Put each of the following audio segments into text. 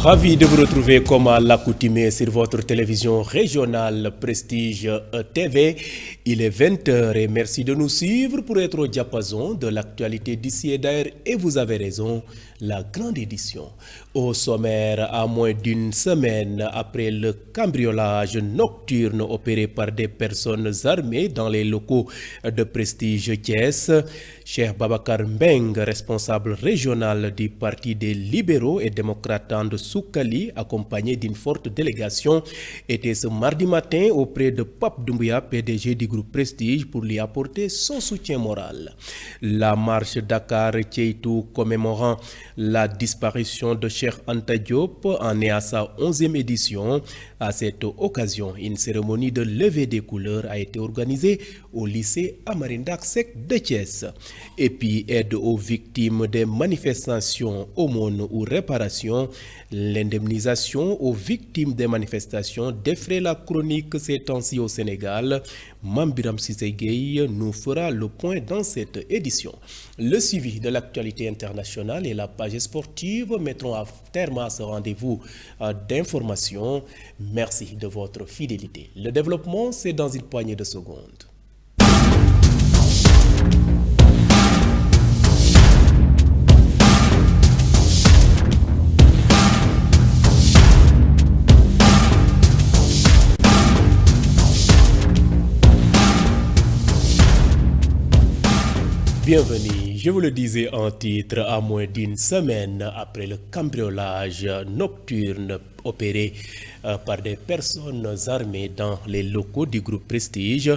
Ravi de vous retrouver comme à l'accoutumée sur votre télévision régionale Prestige TV. Il est 20h et merci de nous suivre pour être au diapason de l'actualité d'ici et d'ailleurs. Et vous avez raison, la grande édition. Au sommaire, à moins d'une semaine après le cambriolage nocturne opéré par des personnes armées dans les locaux de Prestige Thiès, Cheikh Babacar Mbeng, responsable régional du Parti des libéraux et démocrates de Soukali, accompagné d'une forte délégation, était ce mardi matin auprès de Pape Doumbouya, PDG du groupe Prestige, pour lui apporter son soutien moral. La marche Dakar-Tcheitou commémorant la disparition de Cheikh Anta Diop en est à sa 11e édition. À cette occasion, une cérémonie de levée des couleurs a été organisée au lycée Amarindak Sek de Thiès. Et puis, aide aux victimes des manifestations, aumônes ou réparations, l'indemnisation aux victimes des manifestations défraie la chronique ces temps-ci au Sénégal. Mambiram Sisegei nous fera le point dans cette édition. Le suivi de l'actualité internationale et la page sportive mettront à terme à ce rendez-vous d'information. Merci de votre fidélité. Le développement, c'est dans une poignée de secondes. Bienvenue, je vous le disais en titre, à moins d'une semaine après le cambriolage nocturne opéré par des personnes armées dans les locaux du groupe Prestige,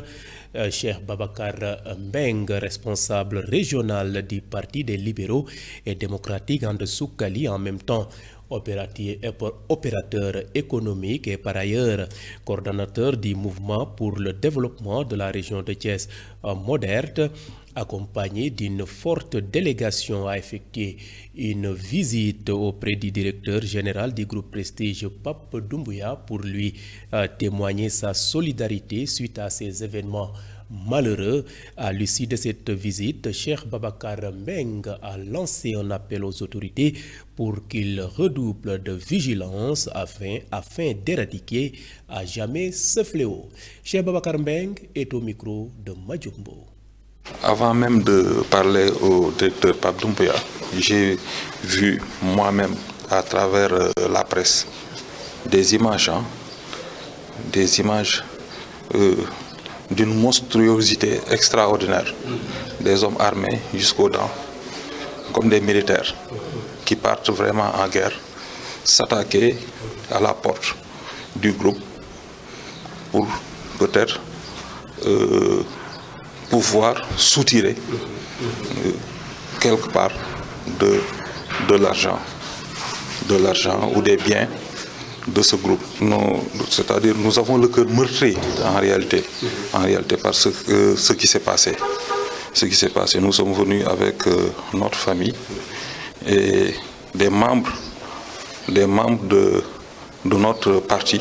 Cheikh Babacar Mbeng, responsable régional du Parti des libéraux et démocratiques de Soukali, en même temps opérateur économique et par ailleurs coordonnateur du mouvement pour le développement de la région de Thiès moderne, accompagné d'une forte délégation, a effectué une visite auprès du directeur général du groupe Prestige, Pape Doumbouya, pour lui témoigner sa solidarité suite à ces événements malheureux. À l'issue de cette visite, Cheikh Babacar Mbeng a lancé un appel aux autorités pour qu'ils redoublent de vigilance afin d'éradiquer à jamais ce fléau. Cheikh Babacar Mbeng est au micro de Madjumbo. Avant même de parler au directeur Pape Doumbouya, j'ai vu moi-même à travers la presse des images d'une monstruosité extraordinaire, des hommes armés jusqu'aux dents, comme des militaires qui partent vraiment en guerre, s'attaquer à la porte du groupe pour peut-être pouvoir soutirer quelque part de l'argent ou des biens de ce groupe. C'est-à-dire nous avons le cœur meurtri en réalité par ce qui s'est passé. Nous sommes venus avec notre famille et des membres de notre parti,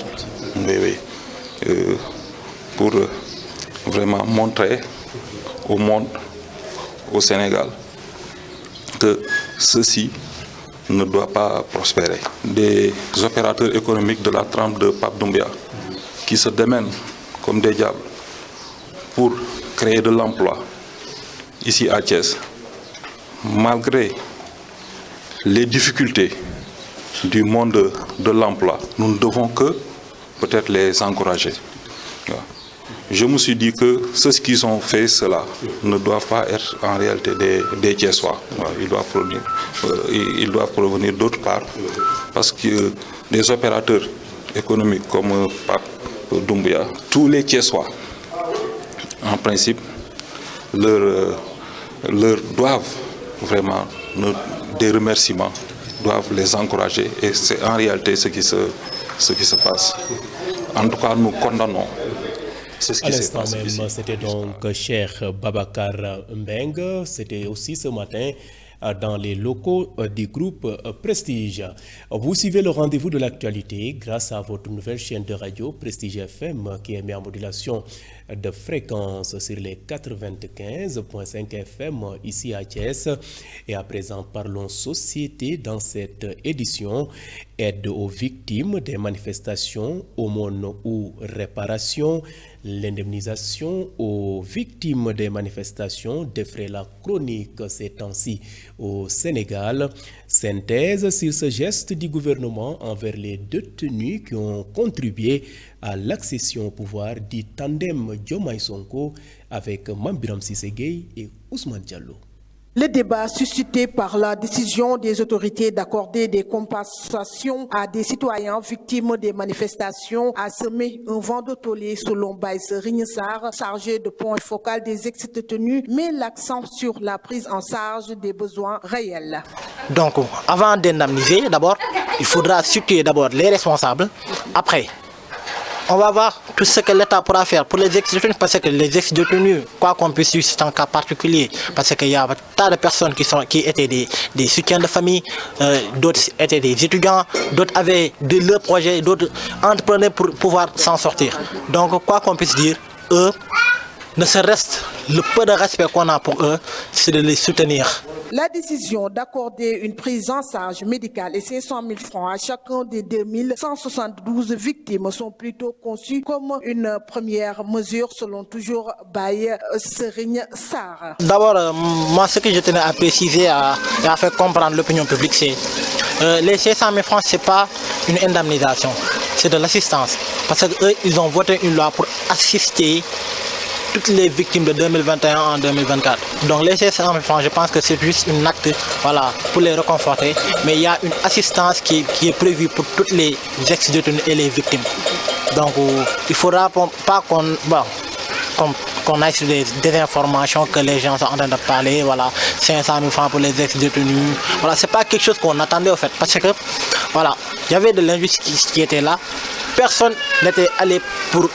pour vraiment montrer au monde, au Sénégal, que ceci ne doit pas prospérer. Des opérateurs économiques de la trempe de Pape Doumbouya qui se démènent comme des diables pour créer de l'emploi ici à Thiès, malgré les difficultés du monde de l'emploi, nous ne devons que peut-être les encourager. Je me suis dit que ceux qui ont fait cela ne doivent pas être en réalité des Thiessois. Ils doivent provenir d'autre part, parce que des opérateurs économiques comme Pape Doumbouya, tous les Thiessois, en principe, leur doivent vraiment des remerciements, doivent les encourager, et c'est en réalité ce qui se passe. En tout cas, nous condamnons. À l'instant même, c'était donc Cheikh Babacar Mbeng. C'était aussi ce matin dans les locaux du groupe Prestige. Vous suivez le rendez-vous de l'actualité grâce à votre nouvelle chaîne de radio Prestige FM qui émet en modulation de fréquence sur les 95.5 FM ici à Thiès. Et à présent, parlons société dans cette édition. Aide aux victimes des manifestations, aumône ou réparation, l'indemnisation aux victimes des manifestations défraie la chronique ces temps-ci au Sénégal. Synthèse sur ce geste du gouvernement envers les détenus qui ont contribué à l'accession au pouvoir du tandem Diomaye Sonko avec Mame Biram Cissé Gueye et Ousmane Diallo. Le débat suscité par la décision des autorités d'accorder des compensations à des citoyens victimes des manifestations a semé un vent de tollé selon Baye Serigne Sarr, chargé de point focal des ex-détenus, met l'accent sur la prise en charge des besoins réels. Donc, avant d'indemniser, d'abord, il faudra situer d'abord les responsables. Après, on va voir tout ce que l'État pourra faire pour les ex-détenus, parce que les ex-détenus, quoi qu'on puisse dire, c'est un cas particulier, parce qu'il y a tas de personnes qui étaient des soutiens de famille, d'autres étaient des étudiants, d'autres avaient de leurs projets, d'autres entreprenaient pour pouvoir s'en sortir. Donc, quoi qu'on puisse dire, eux, ne serait-ce le peu de respect qu'on a pour eux, c'est de les soutenir. La décision d'accorder une prise en charge médicale et 500 000 francs à chacun des 2172 victimes sont plutôt conçues comme une première mesure selon toujours Baye Serigne Sarr. D'abord, moi ce que je tenais à préciser et à faire comprendre l'opinion publique, c'est les 500 000 francs, ce n'est pas une indemnisation, c'est de l'assistance. Parce qu'eux, ils ont voté une loi pour assister toutes les victimes de 2021 en 2024. Donc les 500 000 francs, je pense que c'est juste un acte, voilà, pour les réconforter. Mais il y a une assistance qui est prévue pour toutes les ex-détenus et les victimes. Donc il ne faudra pas qu'on aille sur des désinformations que les gens sont en train de parler. Voilà, 500 000 francs pour les ex-détenus. Voilà, c'est pas quelque chose qu'on attendait au fait. Parce que voilà, il y avait de l'injustice qui était là. Personne n'était allé pour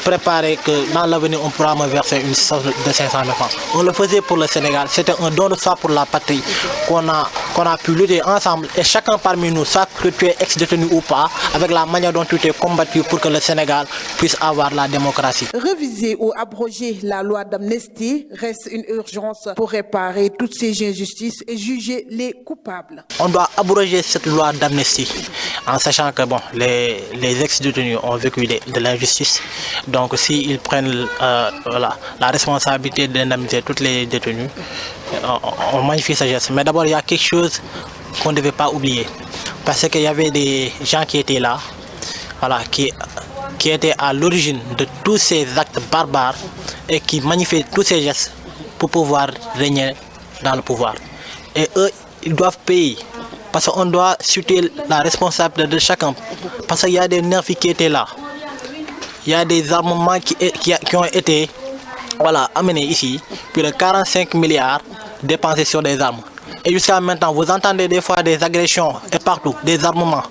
préparer que dans l'avenir on pourra me verser une somme de 500 000 francs. On le faisait pour le Sénégal, c'était un don de soi pour la patrie qu'on a pu lutter ensemble et chacun parmi nous, soit que tu es ex-détenu ou pas, avec la manière dont tu t'es combattu pour que le Sénégal puisse avoir la démocratie. Réviser ou abroger la loi d'amnistie reste une urgence pour réparer toutes ces injustices et juger les coupables. On doit abroger cette loi d'amnistie en sachant que bon, les ex-détenus ont vécu de l'injustice. Donc s'ils prennent la responsabilité d'indemniser tous les détenus, on magnifie ce geste. Mais d'abord, il y a quelque chose qu'on ne devait pas oublier. Parce qu'il y avait des gens qui étaient là, voilà, qui étaient à l'origine de tous ces actes barbares et qui magnifient tous ces gestes pour pouvoir régner dans le pouvoir. Et eux, ils doivent payer. Parce qu'on doit situer la responsabilité de chacun. Parce qu'il y a des nervis qui étaient là. Il y a des armements qui ont été amenés ici, plus de 45 milliards dépensés sur des armes. Et jusqu'à maintenant, vous entendez des fois des agressions et partout, des armements.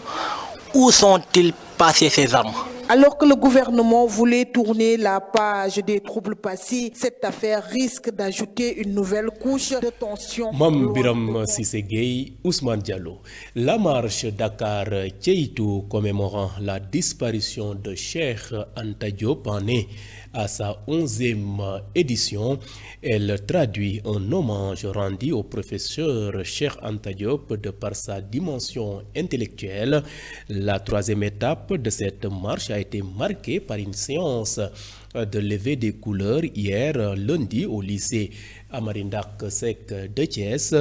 Où sont-ils passés ces armes? Alors que le gouvernement voulait tourner la page des troubles passés, cette affaire risque d'ajouter une nouvelle couche de tension. Mame Biram Cissé Gueye, Ousmane Diallo. La marche Dakar-Thiétou commémorant la disparition de Cheikh Anta Diop en est à sa 11e édition. Elle traduit un hommage rendu au professeur Cheikh Anta Diop de par sa dimension intellectuelle. La 3e étape de cette marche a été marquée par une séance de levée des couleurs hier lundi au lycée Amarindak Seck de Thiès.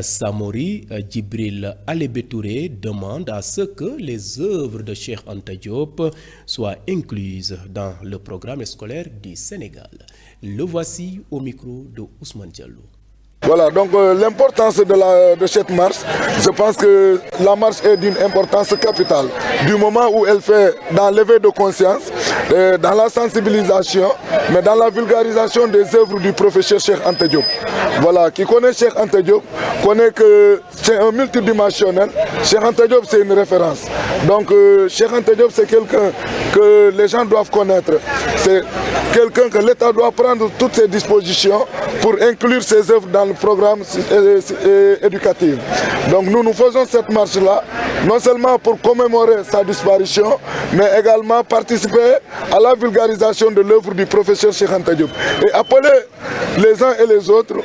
Samori Djibril Alebetouré demande à ce que les œuvres de Cheikh Anta Diop soient incluses dans le programme scolaire du Sénégal. Le voici au micro de Ousmane Diallo. Voilà, donc l'importance de cette marche, je pense que la marche est d'une importance capitale. Du moment où elle fait dans l'éveil de conscience, dans la sensibilisation mais dans la vulgarisation des œuvres du professeur Cheikh Anta Diop. Voilà, qui connaît Cheikh Anta Diop connaît que c'est un multidimensionnel. Cheikh Anta Diop, c'est une référence. Donc Cheikh Anta Diop, c'est quelqu'un que les gens doivent connaître. C'est quelqu'un que l'État doit prendre toutes ses dispositions pour inclure ses œuvres dans le programme éducatif. Donc nous faisons cette marche-là, non seulement pour commémorer sa disparition, mais également participer à la vulgarisation de l'œuvre du professeur Cheikh Anta Diop et appeler les uns et les autres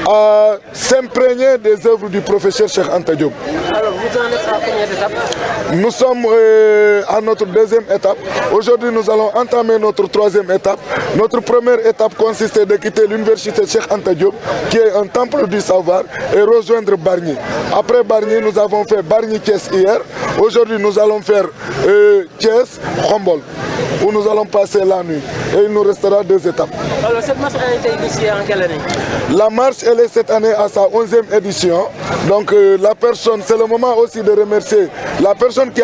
à s'imprégner des œuvres du professeur Cheikh Anta Diop. Alors vous en êtes à combien d'étapes? Nous sommes à notre deuxième étape. Aujourd'hui, nous allons entamer notre troisième étape. Notre première étape consistait de quitter l'université Cheikh Anta Diop, qui est un temple du savoir, et rejoindre Bargny. Après Bargny, nous avons fait Bargny-Thiès hier. Aujourd'hui, nous allons faire Thiès-Khombol, où nous allons passer la nuit. Et il nous restera 2 étapes. Alors cette marche a été initiée en quelle année? La marche, elle est cette année à sa 11e édition. Donc la personne, c'est le moment aussi de remercier la personne qui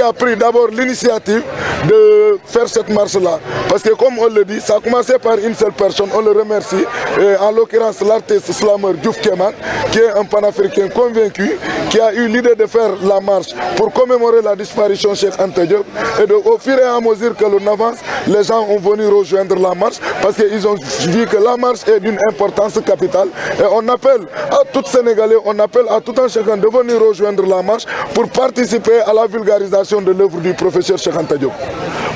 a pris d'abord l'initiative de faire cette marche-là. Parce que comme on le dit, ça a commencé par une seule personne, on le remercie. Et en l'occurrence, l'artiste slameur Diouf Keman, qui est un panafricain convaincu, qui a eu l'idée de faire la marche pour commémorer la disparition de Cheikh Anta Diop. Et au fur et à mesure que l'on avance, les gens ont venu rejoindre la marche parce qu'ils ont vu que la marche est d'une importance capitale. Et on appelle à tous Sénégalais, on appelle à tout un chacun de venir rejoindre la marche pour participer à la vulgarisation de l'œuvre du professeur Cheikh Anta Diop.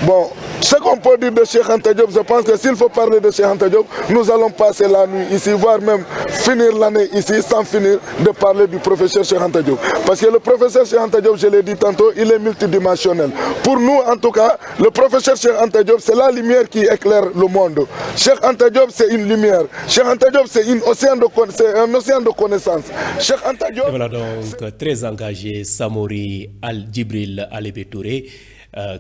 Bon, ce qu'on peut dire de Cheikh Anta Diop, je pense que s'il faut parler de Cheikh Anta Diop, nous allons passer la nuit ici, voire même finir l'année ici sans finir de parler du professeur Cheikh Anta Diop. Parce que le professeur Cheikh Anta Diop, je l'ai dit tantôt, il est multidimensionnel. Pour nous, en tout cas, le professeur Cheikh Anta Diop, c'est la lumière qui éclaire le monde. Cheikh Anta Diop, c'est une lumière. Cheikh Anta Diop, c'est un océan de connaissances. Cheikh Anta Diop... Et voilà donc très engagé Samori Al-Djibril Alébé-Touré,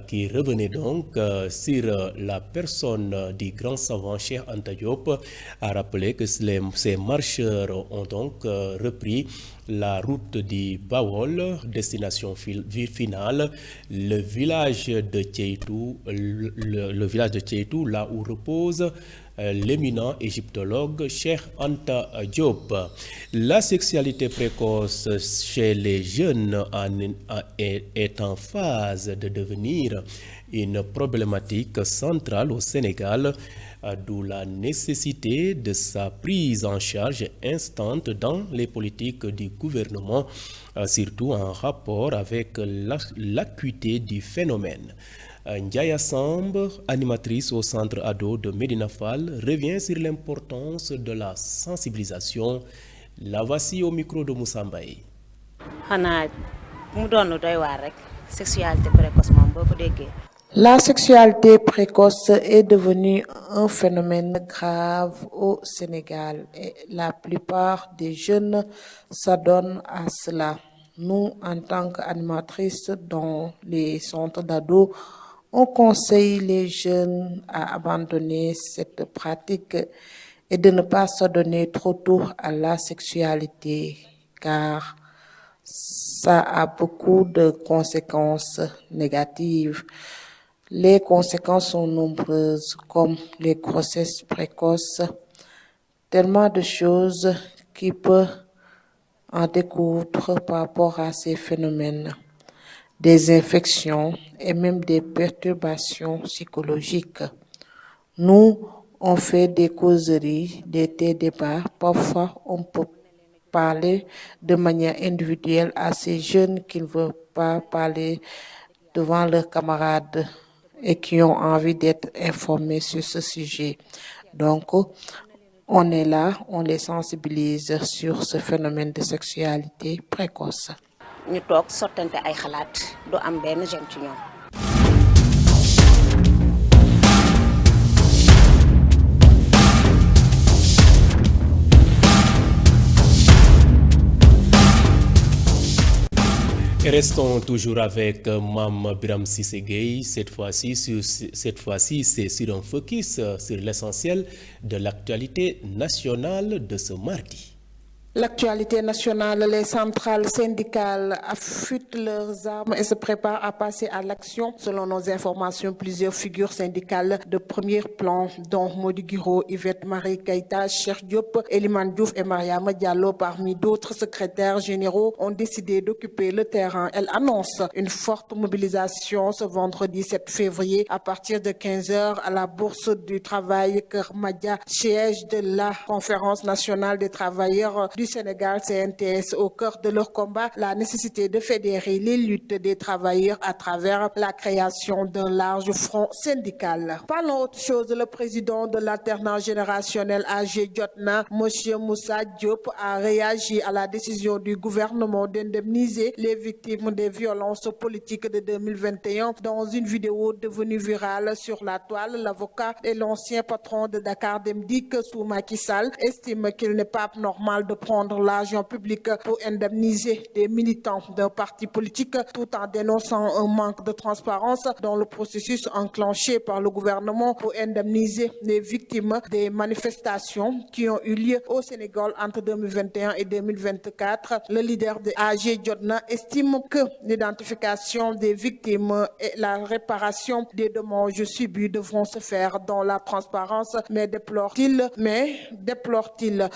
qui revenait donc sur la personne du grand savant Cheikh Anta Diop, a rappelé que ces marcheurs ont donc repris la route du Bawol, destination finale, le village de Tcheitou, le village de Tcheitou, là où repose l'éminent égyptologue Cheikh Anta Diop. La sexualité précoce chez les jeunes est en phase de devenir une problématique centrale au Sénégal, d'où la nécessité de sa prise en charge instante dans les politiques du gouvernement, surtout en rapport avec l'acuité du phénomène. Ndiaya Samb, animatrice au centre ado de Médina Fall, revient sur l'importance de la sensibilisation. La voici au micro de Moussa Mbaye. La sexualité précoce est devenue un phénomène grave au Sénégal et la plupart des jeunes s'adonnent à cela. Nous, en tant qu'animatrices dans les centres d'ados, on conseille les jeunes à abandonner cette pratique et de ne pas s'adonner trop tôt à la sexualité, car ça a beaucoup de conséquences négatives. Les conséquences sont nombreuses, comme les grossesses précoces, tellement de choses qui peuvent en découdre par rapport à ces phénomènes, des infections et même des perturbations psychologiques. Nous, on fait des causeries, des débats. Parfois, on peut parler de manière individuelle à ces jeunes qui ne veulent pas parler devant leurs camarades et qui ont envie d'être informés sur ce sujet. Donc, on est là, on les sensibilise sur ce phénomène de sexualité précoce. Et restons toujours avec Mme Biram Sissé-Gueye. Cette fois-ci, c'est sur un focus sur l'essentiel de l'actualité nationale de ce mardi. L'actualité nationale, les centrales syndicales affûtent leurs armes et se préparent à passer à l'action. Selon nos informations, plusieurs figures syndicales de premier plan, dont Modi Guiro, Yvette Marie Keïta, Cheikh Diop, Eliman Diouf et Mariama Diallo, parmi d'autres secrétaires généraux, ont décidé d'occuper le terrain. Elle annonce une forte mobilisation ce vendredi 7 février à partir de 15h à la Bourse du Travail Kermadia, siège de la Conférence nationale des travailleurs du Sénégal, CNTS. Au cœur de leur combat, la nécessité de fédérer les luttes des travailleurs à travers la création d'un large front syndical. Parlons autre chose, le président de l'alternance générationnelle AG Jotna, M. Moussa Diop, a réagi à la décision du gouvernement d'indemniser les victimes des violences politiques de 2021. Dans une vidéo devenue virale sur la toile, l'avocat et l'ancien patron de Dakar Demdik, Macky Sall, estime qu'il n'est pas normal de prendre l'argent public pour indemniser des militants d'un parti politique, tout en dénonçant un manque de transparence dans le processus enclenché par le gouvernement pour indemniser les victimes des manifestations qui ont eu lieu au Sénégal entre 2021 et 2024. Le leader de AG Jotna estime que l'identification des victimes et la réparation des dommages subis devront se faire dans la transparence, mais déplore-t-il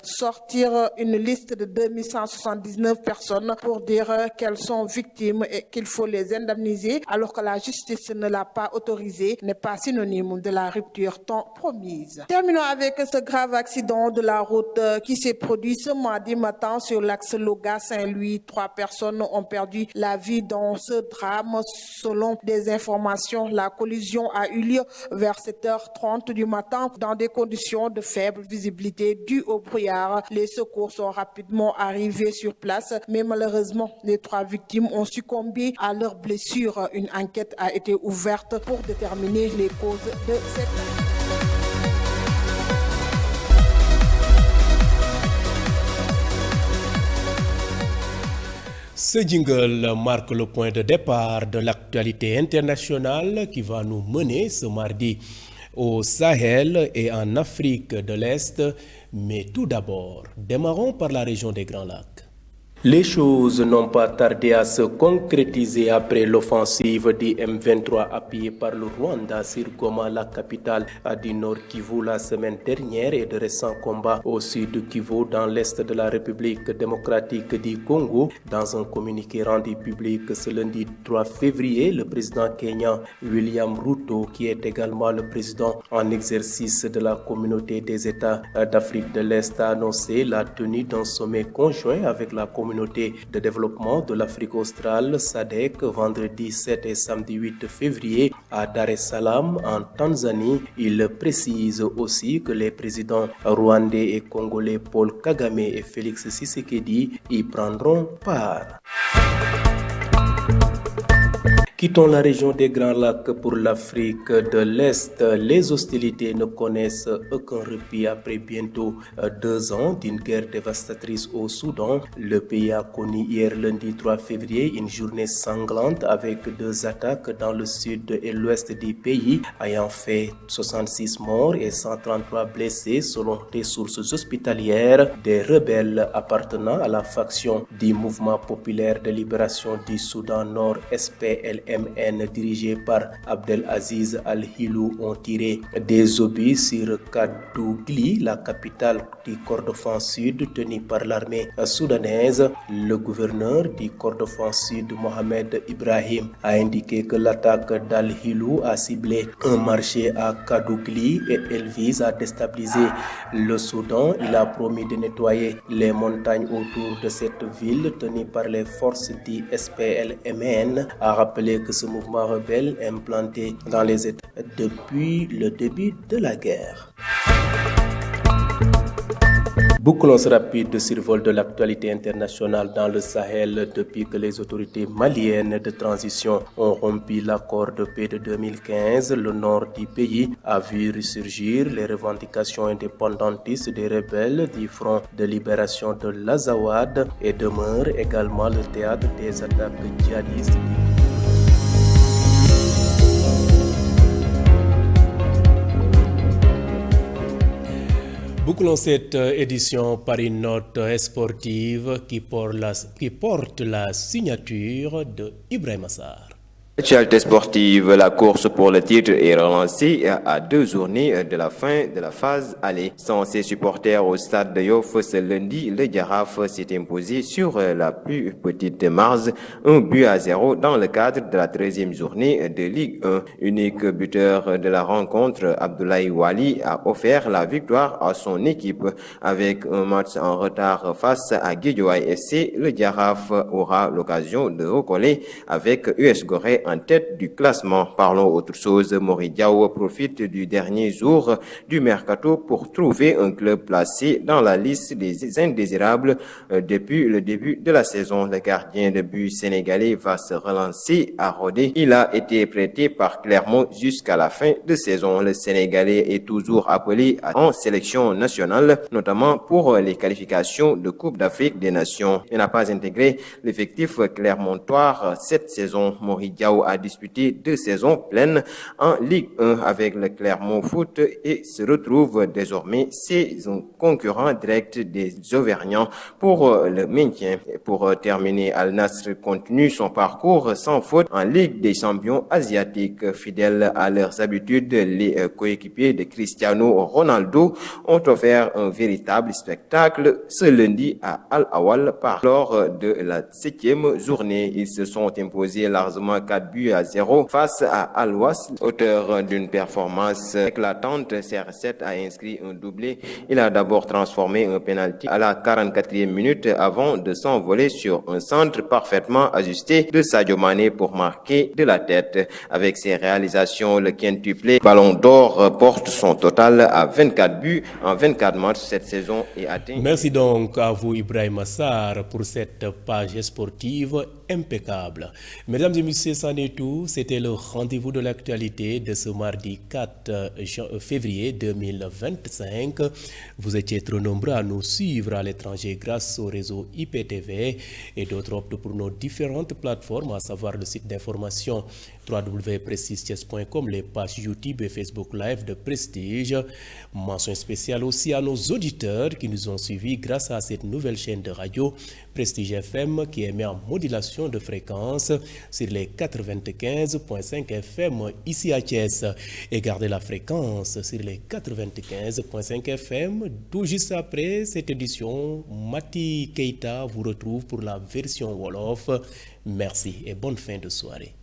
sortir une liste de 2179 personnes pour dire qu'elles sont victimes et qu'il faut les indemniser alors que la justice ne l'a pas autorisé n'est pas synonyme de la rupture tant promise. Terminons avec ce grave accident de la route qui s'est produit ce mardi matin sur l'axe Loga-Saint-Louis. 3 personnes ont perdu la vie dans ce drame. Selon des informations, la collision a eu lieu vers 7h30 du matin dans des conditions de faible visibilité dues au brouillard. Les secours sont rapidement arrivés sur place, mais malheureusement, les 3 victimes ont succombé à leurs blessures. Une enquête a été ouverte pour déterminer les causes de cette accident. Ce jingle marque le point de départ de l'actualité internationale qui va nous mener ce mardi au Sahel et en Afrique de l'Est. Mais tout d'abord, démarrons par la région des Grands Lacs. Les choses n'ont pas tardé à se concrétiser après l'offensive du M23 appuyée par le Rwanda sur Goma, la capitale du Nord Kivu la semaine dernière, et de récents combats au sud Kivu dans l'est de la République démocratique du Congo. Dans un communiqué rendu public ce lundi 3 février, le président kenyan William Ruto, qui est également le président en exercice de la communauté des États d'Afrique de l'Est, a annoncé la tenue d'un sommet conjoint avec la communauté de développement de l'Afrique australe SADC vendredi 7 et samedi 8 février à Dar es Salaam en Tanzanie. Il précise aussi que les présidents rwandais et congolais Paul Kagame et Félix Tshisekedi y prendront part. Quittons la région des Grands Lacs pour l'Afrique de l'Est. Les hostilités ne connaissent aucun répit après bientôt 2 ans d'une guerre dévastatrice au Soudan. Le pays a connu hier lundi 3 février une journée sanglante avec 2 attaques dans le sud et l'ouest du pays, ayant fait 66 morts et 133 blessés selon des sources hospitalières. Des rebelles appartenant à la faction du Mouvement populaire de libération du Soudan Nord SPLM dirigé par Abdelaziz Al-Hilou ont tiré des obus sur Kadougli, la capitale du Kordofan Sud tenue par l'armée soudanaise. Le gouverneur du Kordofan Sud, Mohamed Ibrahim, a indiqué que l'attaque d'Al-Hilou a ciblé un marché à Kadougli et elle vise à déstabiliser le Soudan. Il a promis de nettoyer les montagnes autour de cette ville tenue par les forces du SPLMN, a rappelé que ce mouvement rebelle est implanté dans les États depuis le début de la guerre. Bouclons rapide de survol de l'actualité internationale dans le Sahel depuis que les autorités maliennes de transition ont rompu l'accord de paix de 2015. Le nord du pays a vu ressurgir les revendications indépendantistes des rebelles du Front de libération de l'Azawad et demeure également le théâtre des attaques djihadistes. Bouclons cette édition par une note sportive qui porte la signature de Ibrahima Sarr. Actualité sportive, la course pour le titre est relancée à 2 journées de la fin de la phase aller. Sans ses supporters au stade de Yoff, ce lundi, le Jaraaf s'est imposé sur la plus petite marge, 1-0 dans le cadre de la 13e journée de Ligue 1. Unique buteur de la rencontre, Abdoulaye Wali a offert la victoire à son équipe. Avec un match en retard face à Guédiawaye FC, le Jaraaf aura l'occasion de recoller avec US Gorée en tête du classement. Parlons autre chose. Mori Diaw profite du dernier jour du mercato pour trouver un club placé dans la liste des indésirables depuis le début de la saison. Le gardien de but sénégalais va se relancer à Rodé. Il a été prêté par Clermont jusqu'à la fin de saison. Le Sénégalais est toujours appelé en sélection nationale, notamment pour les qualifications de Coupe d'Afrique des Nations. Il n'a pas intégré l'effectif clermontois cette saison. Mori Diaw a disputé 2 saisons pleines en Ligue 1 avec le Clermont Foot et se retrouve désormais c'est un concurrent direct des Auvergnats pour le maintien. Pour terminer, Al Nassr continue son parcours sans faute en Ligue des champions asiatiques. Fidèles à leurs habitudes, les coéquipiers de Cristiano Ronaldo ont offert un véritable spectacle ce lundi à Al Awal lors de la 7e journée. Ils se sont imposés largement 4-0 face à Al-Was. Auteur d'une performance éclatante, CR7 a inscrit un doublé. Il a d'abord transformé un penalty à la 44e minute avant de s'envoler sur un centre parfaitement ajusté de Sadio Mané pour marquer de la tête. Avec ses réalisations, le quintuplé Ballon d'Or porte son total à 24 buts en 24 matchs cette saison et atteint. Merci donc à vous Ibrahima Sarr pour cette page sportive impeccable. Mesdames et messieurs, c'en est tout. C'était le rendez-vous de l'actualité de ce mardi 4 février 2025. Vous étiez trop nombreux à nous suivre à l'étranger grâce au réseau IPTV et d'autres optent pour nos différentes plateformes, à savoir le site d'information www.prestigechess.com, les pages YouTube et Facebook Live de Prestige. Mention spéciale aussi à nos auditeurs qui nous ont suivis grâce à cette nouvelle chaîne de radio Prestige FM qui émet en modulation de fréquence sur les 95.5 FM ici à Thiès et gardez la fréquence sur les 95.5 FM. Tout juste après cette édition, Mati Keita vous retrouve pour la version Wolof. Merci et bonne fin de soirée.